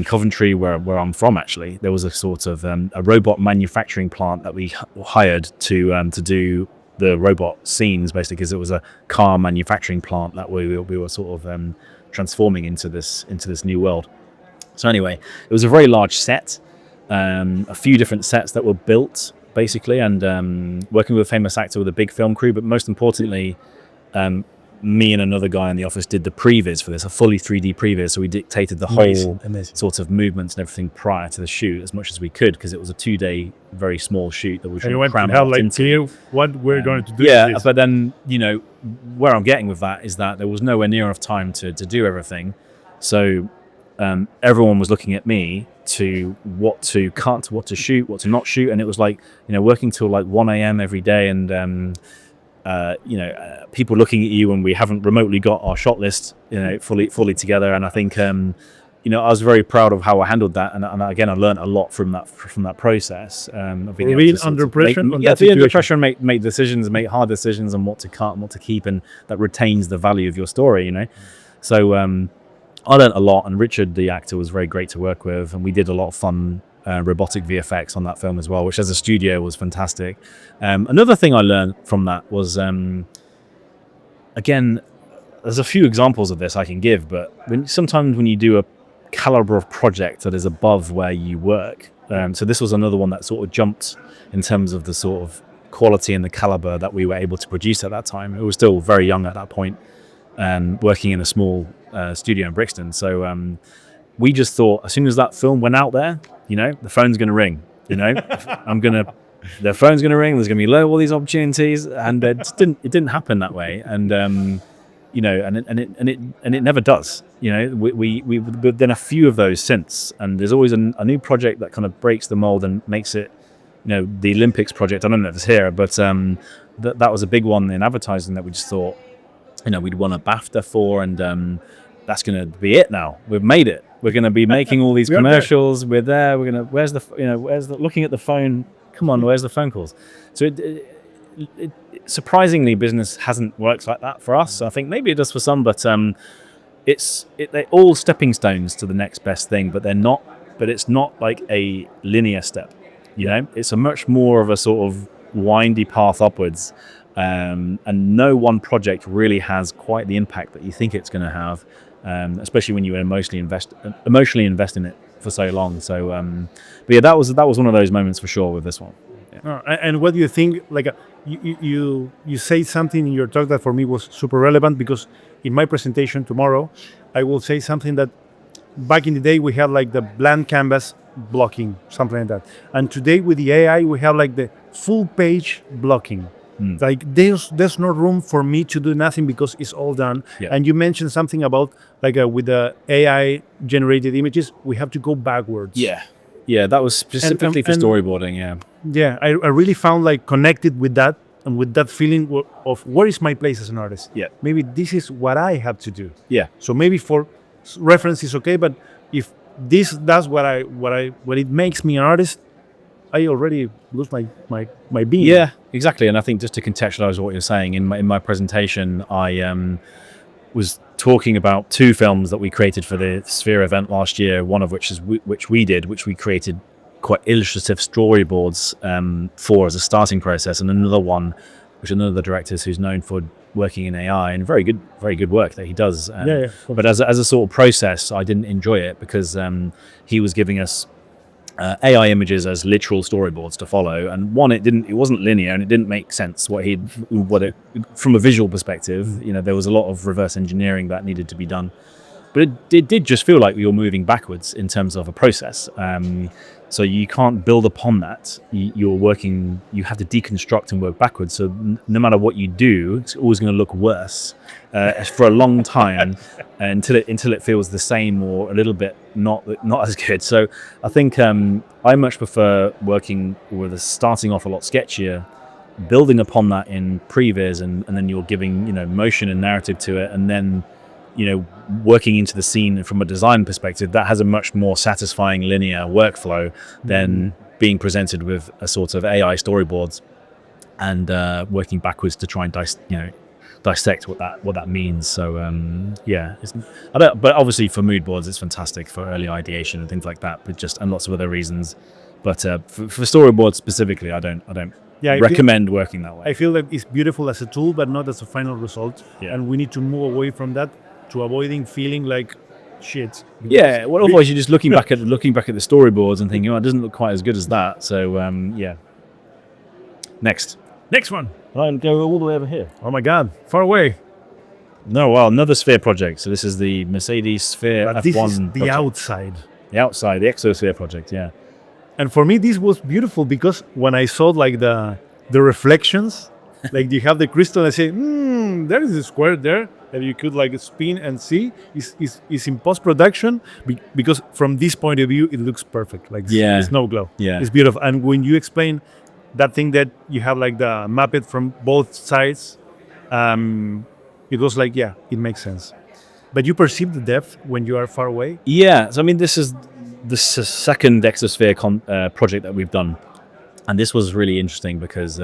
Coventry, where I'm from. Actually, there was a sort of a robot manufacturing plant that we hired to do the robot scenes, basically, because it was a car manufacturing plant that we were sort of transforming into this new world. So anyway, it was a very large set, a few different sets that were built, basically, and working with a famous actor with a big film crew, but most importantly, me and another guy in the office did the previs for this, a fully 3D previs. So we dictated the whole sort of movements and everything prior to the shoot as much as we could, because it was a 2-day, very small shoot that we should cram into. What we're going to do. Yeah, but then, where I'm getting with that is that there was nowhere near enough time to do everything. So everyone was looking at me to what to cut, what to shoot, what to not shoot. And it was like, working till like 1 a.m. every day, and people looking at you when we haven't remotely got our shot list, fully together. And I think, I was very proud of how I handled that. And again, I learned a lot from that process. Of being able to under pressure. Be under pressure and make decisions, make hard decisions on what to cut and what to keep, and that retains the value of your story. So I learned a lot, and Richard, the actor, was very great to work with, and we did a lot of fun robotic VFX on that film as well, which as a studio was fantastic. Another thing I learned from that was, again, there's a few examples of this I can give, but sometimes when you do a caliber of project that is above where you work, so this was another one that sort of jumped in terms of the sort of quality and the caliber that we were able to produce at that time. It was still very young at that point, working in a small studio in Brixton. So we just thought, as soon as that film went out there, the phone's going to ring. The phone's going to ring. There's going to be all these opportunities, and it didn't happen that way. And and it never does. We've done a few of those since, and there's always a new project that kind of breaks the mold and makes it. The Olympics project. I don't know if it's here, but that was a big one in advertising that we just thought, we'd won a BAFTA for, and that's going to be it now. We've made it. We're going to be making all these commercials. We're there. We're going to. Where's the looking at the phone? Come on, where's the phone calls? So surprisingly, business hasn't worked like that for us. I think maybe it does for some, but they're all stepping stones to the next best thing, but they're not. But it's not like a linear step. You know, it's a much more of a sort of windy path upwards, and no one project really has quite the impact that you think it's going to have, especially when you emotionally invest in it for so long. So, but yeah, that was one of those moments for sure with this one. Yeah. And what do you think? Like, you say something in your talk that for me was super relevant, because in my presentation tomorrow, I will say something that back in the day we had like the blank canvas blocking, something like that, and today with the AI we have like the full page blocking. Like there's no room for me to do nothing because it's all done. Yeah. And you mentioned something about like with the AI generated images, we have to go backwards. Yeah, that was specifically for storyboarding. Yeah, I really found like connected with that, and with that feeling of where is my place as an artist. Yeah. Maybe this is what I have to do. Yeah. So maybe for reference is okay, but if this does what it makes me an artist, I already lose my being. Yeah, exactly. And I think just to contextualize what you're saying, in my presentation, I was talking about 2 films that we created for the Sphere event last year. One of which we created quite illustrative storyboards for as a starting process, and another one, which another of the directors who's known for working in AI, and very good work that he does. But as a sort of process, I didn't enjoy it because he was giving us AI images as literal storyboards to follow, and it wasn't linear, and it didn't make sense from a visual perspective. You know, there was a lot of reverse engineering that needed to be done, but it did just feel like we were moving backwards in terms of a process. So you can't build upon that. You have to deconstruct and work backwards. So no matter what you do, it's always going to look worse for a long time until it feels the same or a little bit not as good. So I think I much prefer working with starting off a lot sketchier, building upon that in previs, and then you're giving motion and narrative to it, and then working into the scene from a design perspective. That has a much more satisfying linear workflow than being presented with a sort of AI storyboards and working backwards to try and dissect what that means. So but obviously for mood boards it's fantastic for early ideation and things like that, and lots of other reasons. But for storyboards specifically, I don't recommend working that way. I feel that it's beautiful as a tool, but not as a final result. Yeah. And we need to move away from that to avoiding feeling like shit. Yeah, well, otherwise you're just looking back at the storyboards and thinking, it doesn't look quite as good as that. So Next one. I'll go all the way over here. Oh my God, far away. No, well, another Sphere project. So this is the Mercedes Sphere But F1 this is the project. outside. The outside, the Exosphere project, yeah. And for me, this was beautiful because when I saw like the reflections, like you have the crystal, I say, there is a square there that you could like spin and see. Is in post-production because from this point of view, it looks perfect. Like snow glow. Yeah. It's beautiful. And when you explain that thing that you have like the mappet from both sides, it was like, it makes sense. But you perceive the depth when you are far away? Yeah, so I mean, this is the second Exosphere project that we've done. And this was really interesting because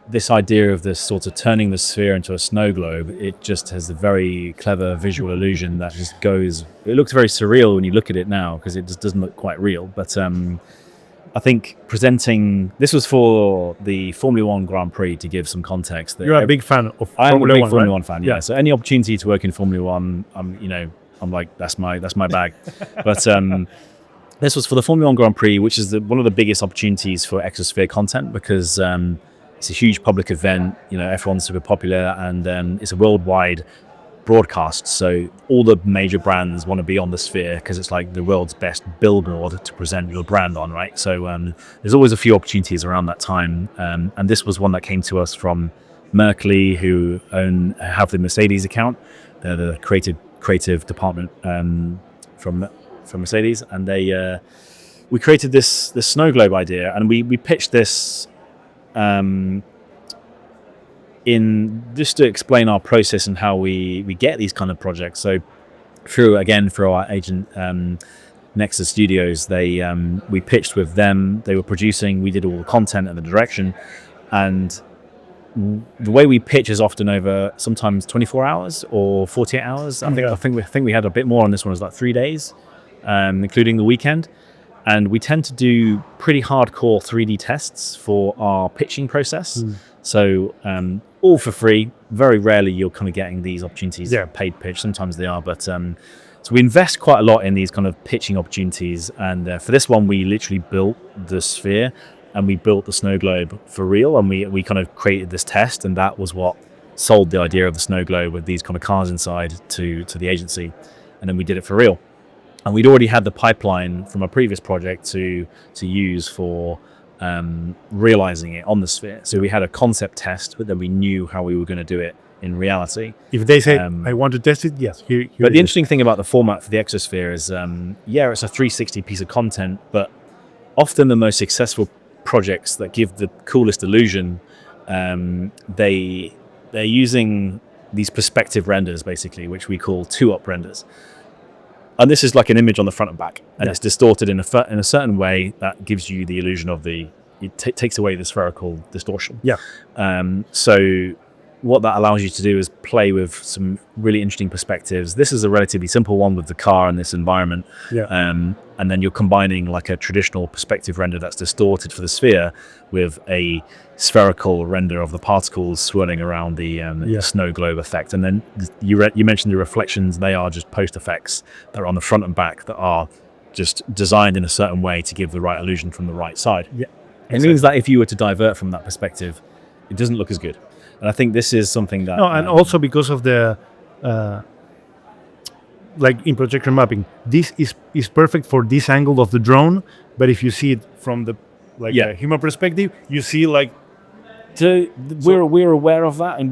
this idea of this sort of turning the sphere into a snow globe, it just has a very clever visual illusion that just it looks very surreal when you look at it now because it just doesn't look quite real. But I think this was for the Formula One Grand Prix, to give some context. You're a big fan of Formula One, I'm a big Formula right? One fan, yeah. So any opportunity to work in Formula One, I'm like, that's my bag. But this was for the Formula One Grand Prix, which is one of the biggest opportunities for Exosphere content because it's a huge public event. F1's super popular, and it's a worldwide broadcast. So all the major brands want to be on the Sphere because it's like the world's best billboard to present your brand on, right? So there's always a few opportunities around that time, and this was one that came to us from Merkley, who have the Mercedes account. They're the creative department from Mercedes, and we created this snow globe idea, and we pitched this in just to explain our process and how we get these kind of projects. So through our agent Nexus Studios. We pitched with them. They were producing. We did all the content and the direction, and the way we pitch is often over sometimes 24 hours or 48 hours. I think we had a bit more on this one. It was like 3 days, including the weekend. And we tend to do pretty hardcore 3D tests for our pitching process. So all for free. Very rarely you're kind of getting these opportunities paid pitch. Sometimes they are, but so we invest quite a lot in these kind of pitching opportunities. And for this one, we literally built the sphere and we built the snow globe for real. And we kind of created this test, and that was what sold the idea of the snow globe with these kind of cars inside to the agency. And then we did it for real. And we'd already had the pipeline from a previous project to use for realizing it on the sphere. So we had a concept test, but then we knew how we were going to do it in reality. If they say, I want to test it, yes. Here but the interesting thing about the format for the Exosphere is, it's a 360 piece of content, but often the most successful projects that give the coolest illusion, they're using these perspective renders, basically, which we call 2-op renders. And this is like an image on the front and back, and it's distorted in a certain way that gives you the illusion of it takes away the spherical distortion. So what that allows you to do is play with some really interesting perspectives. This is a relatively simple one with the car and this environment. And then you're combining like a traditional perspective render that's distorted for the sphere with a spherical render of the particles swirling around the snow globe effect. And then you mentioned the reflections. They are just post effects that are on the front and back that are just designed in a certain way to give the right illusion from the right side. It means that if you were to divert from that perspective, it doesn't look as good. And I think this is something that... No, and also because of the... like in projection mapping, this is perfect for this angle of the drone, but if you see it from the a human perspective, you see like... we're aware of that, and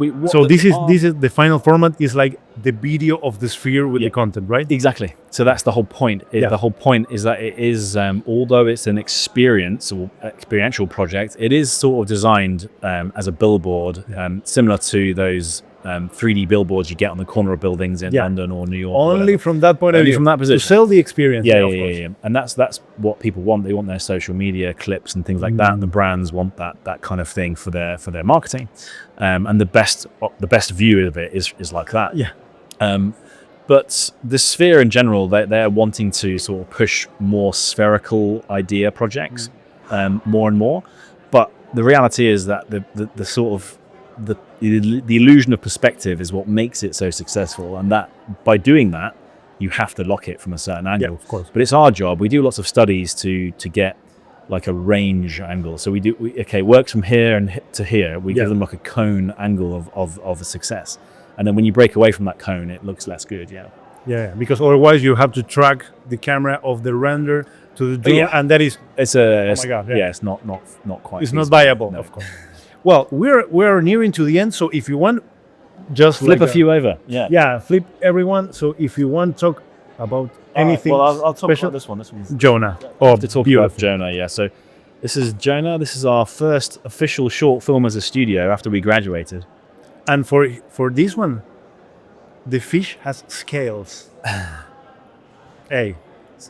this is the final format is like the video of the sphere with the content, right? Exactly. So that's the whole point. The whole point is that it is, although it's an experiential project, it is sort of designed as a billboard, similar to those 3D billboards you get on the corner of buildings in London or New York. Only from that point of view. From that position. To sell the experience. Yeah. And that's what people want. They want their social media clips and things like that, and the brands want that kind of thing for their marketing. And the best view of it is like that. But the sphere in general, they're wanting to sort of push more spherical idea projects more and more. But the reality is that the sort of the illusion of perspective is what makes it so successful, and that by doing that you have to lock it from a certain angle. Of course. But it's our job. We do lots of studies to get like a range angle. So it works from here and to here. We give them like a cone angle of a success, and then when you break away from that cone, it looks less good. Because otherwise you have to track the camera of the render to the drone, and that is it's not quite. It's not viable, no. Of course. Well, we're nearing to the end, so if you want, just flip a few over. Flip everyone. So if you want to talk about anything, I'll talk special, about this one. This one's Jonah. To talk about Jonah. So this is Jonah. This is our first official short film as a studio after we graduated. And for this one, the fish has scales. Hey.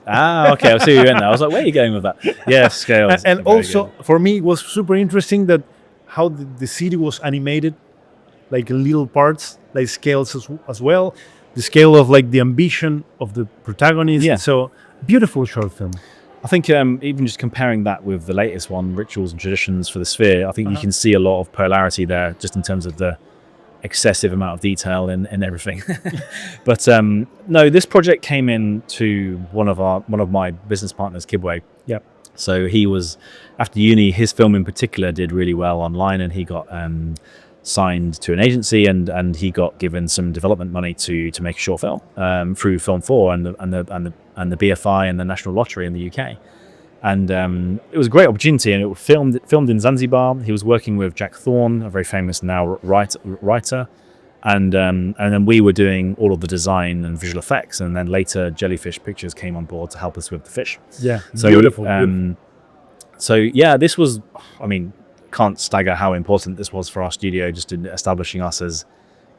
Okay. I see you in there. I was like, where are you going with that? Yeah, scales. And also, for me, it was super interesting that how the city was animated, like in little parts, like scales as well. The scale of like the ambition of the protagonist. So beautiful short film. I think even just comparing that with the latest one, Rituals and Traditions for the Sphere, I think you can see a lot of polarity there, just in terms of the excessive amount of detail in everything. But no, this project came in to one of my business partners, Kibwe. So he was, after uni, his film in particular did really well online, and he got signed to an agency, and he got given some development money to make a short film through Film 4 and the BFI and the National Lottery in the UK. And it was a great opportunity, and it was filmed in Zanzibar. He was working with Jack Thorne, a very famous now writer. And then we were doing all of the design and visual effects, and then later Jellyfish Pictures came on board to help us with the fish. So beautiful. This was, can't stagger how important this was for our studio, just in establishing us as,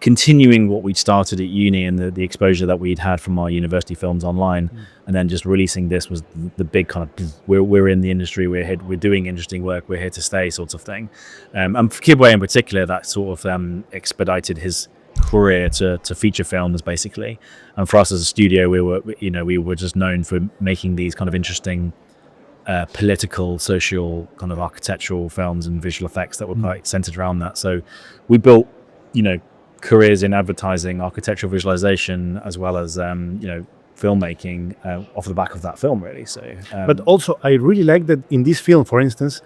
continuing what we'd started at uni and the exposure that we'd had from our university films online, and then just releasing this was the big kind of we're in the industry, we're doing interesting work, we're here to stay sort of thing. And for Kibwe in particular, that sort of expedited his career to feature films basically. And for us as a studio, we were just known for making these kind of interesting political, social, kind of architectural films and visual effects that were quite centered around that. So we built, careers in advertising, architectural visualization, as well as filmmaking off the back of that film, really. So, but also, I really like that in this film, for instance,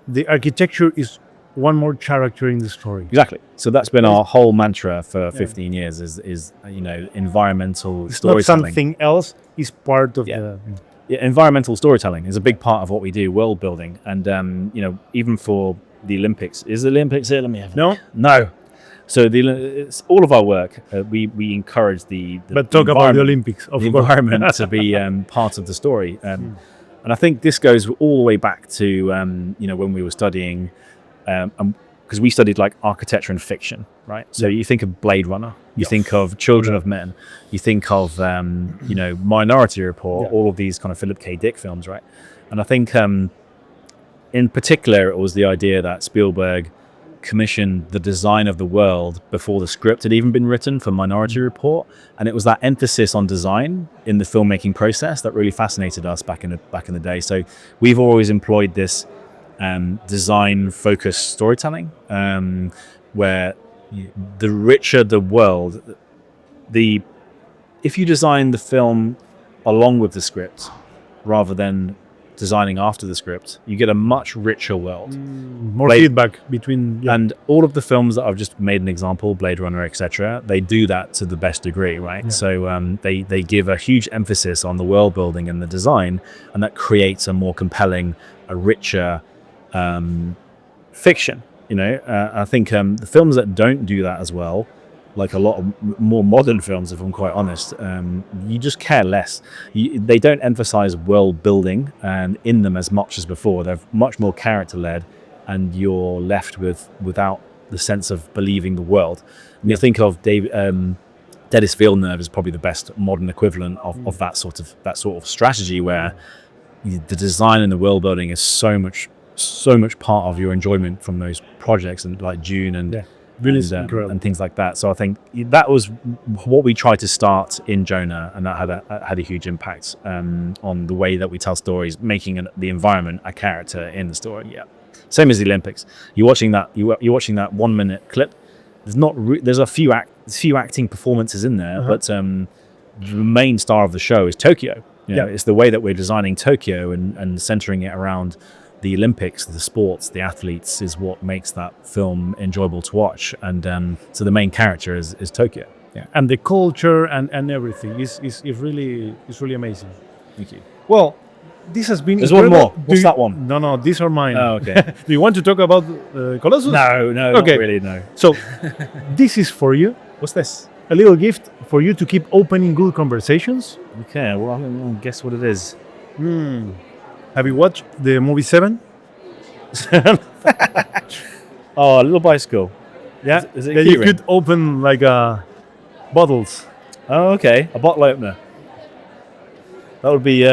the architecture is one more character in the story. Exactly. So that's been our whole mantra for 15 years is environmental storytelling. Not something else is part of the... Yeah, environmental storytelling is a big part of what we do, world building. And, even for the Olympics, is the Olympics here? Let me have No. So it's all of our work, we encourage But talk about the Olympics, of the course. environment to be part of the story. And I think this goes all the way back to, when we were studying, because we studied like architecture and fiction, right? So you think of Blade Runner, you think of Children of Men, you think of, Minority Report, all of these kind of Philip K. Dick films, right? And I think in particular, it was the idea that Spielberg commissioned the design of the world before the script had even been written for Minority Report, and it was that emphasis on design in the filmmaking process that really fascinated us back in the day. So we've always employed this design-focused storytelling, where the richer the world, if you design the film along with the script rather than designing after the script, you get a much richer world. More feedback between... And all of the films that I've just made an example, Blade Runner, etc., they do that to the best degree, right? Yeah. So they give a huge emphasis on the world building and the design, and that creates a more compelling, a richer fiction. I think the films that don't do that as well, like a lot of more modern films, if I'm quite honest, you just care less. They don't emphasize world building and in them as much as before. They're much more character led, and you're left without the sense of believing the world. And you think of Dennis Villeneuve is probably the best modern equivalent of that sort of strategy, where the design and the world building is so much part of your enjoyment from those projects, and like Dune and things like that. So I think that was what we tried to start in Jonah, and that had a huge impact on the way that we tell stories, making the environment a character in the story. Yeah, same as the Olympics. You're watching that 1 minute clip. There's a few acting performances in there, but the main star of the show is Tokyo. It's the way that we're designing Tokyo and centering it around the Olympics, the sports, the athletes is what makes that film enjoyable to watch. And so the main character is Tokyo. Yeah. And the culture and everything is really amazing. Thank you. Well, this has been... There's incredible. one more. What's that one? No, these are mine. Oh, okay. Do you want to talk about Colossus? No, okay. Not really, no. So, this is for you. What's this? A little gift for you to keep opening good conversations. Okay, well, I'll guess what it is. Have you watched the movie 7? Oh, a little bicycle. Yeah? Is it that you could open like bottles. Oh, okay. A bottle opener. That would be,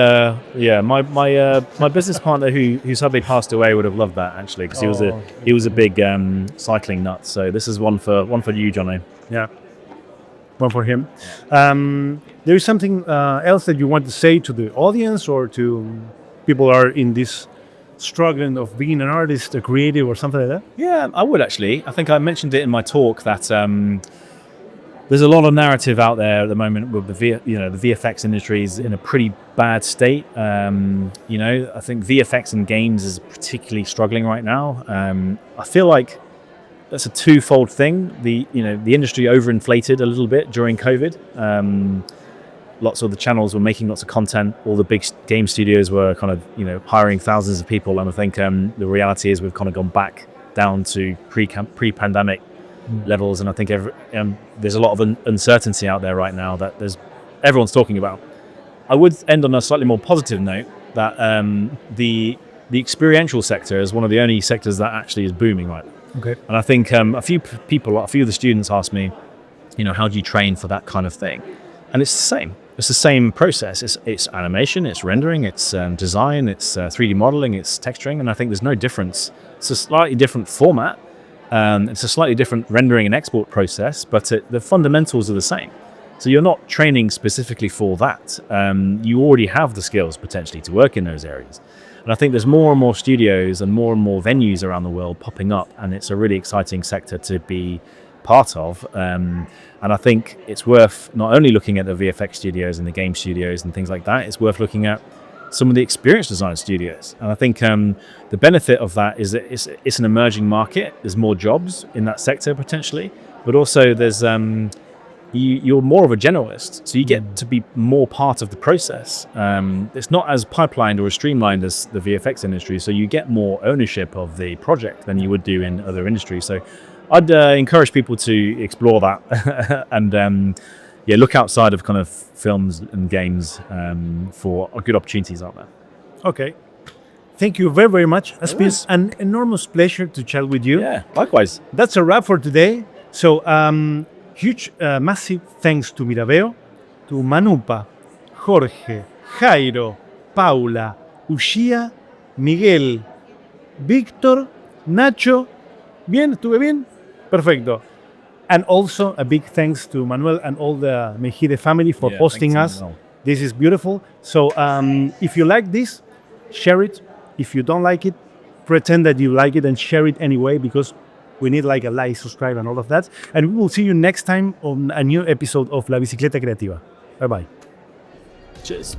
my business partner who sadly passed away would have loved that, actually, because he was a big cycling nut. So this is one for you, Johnny. Yeah. One for him. There is something else that you want to say to the audience, or to people who are in this struggling of being an artist, a creative, or something like that? Yeah, I would actually. I think I mentioned it in my talk that there's a lot of narrative out there at the moment with the VFX industry is in a pretty bad state. I think VFX in games is particularly struggling right now. I feel like that's a twofold thing. The industry overinflated a little bit during COVID. Lots of the channels were making lots of content. All the big game studios were kind of hiring thousands of people, and I think the reality is we've kind of gone back down to pre-pandemic levels. And I think there's a lot of uncertainty out there right now that everyone's talking about. I would end on a slightly more positive note that the experiential sector is one of the only sectors that actually is booming right now. Okay. And I think a few of the students asked me, how do you train for that kind of thing? And it's the same. It's the same process. It's animation, it's rendering, it's design, it's 3D modeling, it's texturing, and I think there's no difference. It's a slightly different format. It's a slightly different rendering and export process, but the fundamentals are the same. So you're not training specifically for that. You already have the skills potentially to work in those areas. And I think there's more and more studios and more venues around the world popping up, and it's a really exciting sector to be part of. And I think it's worth not only looking at the VFX studios and the game studios and things like that, it's worth looking at some of the experience design studios. And I think the benefit of that is that it's an emerging market. There's more jobs in that sector potentially, but also there's you're more of a generalist, so you get to be more part of the process. It's not as pipelined or as streamlined as the VFX industry, so you get more ownership of the project than you would do in other industries. So I'd encourage people to explore that and look outside of kind of films and games for good opportunities out there. Okay. Thank you very, very much. It's been an enormous pleasure to chat with you. Yeah, likewise. That's a wrap for today. So, huge, massive thanks to MIRAVEO, to Manupa, Jorge, Jairo, Paula, Ushia, Miguel, Víctor, Nacho. Bien, ¿estuve bien? Perfecto. And also a big thanks to Manuel and all the Mejide family for hosting us. This is beautiful. So if you like this, share it. If you don't like it, pretend that you like it and share it anyway, because we need like a like, subscribe, and all of that. And we will see you next time on a new episode of La Bicicleta Creativa. Bye-bye. Cheers.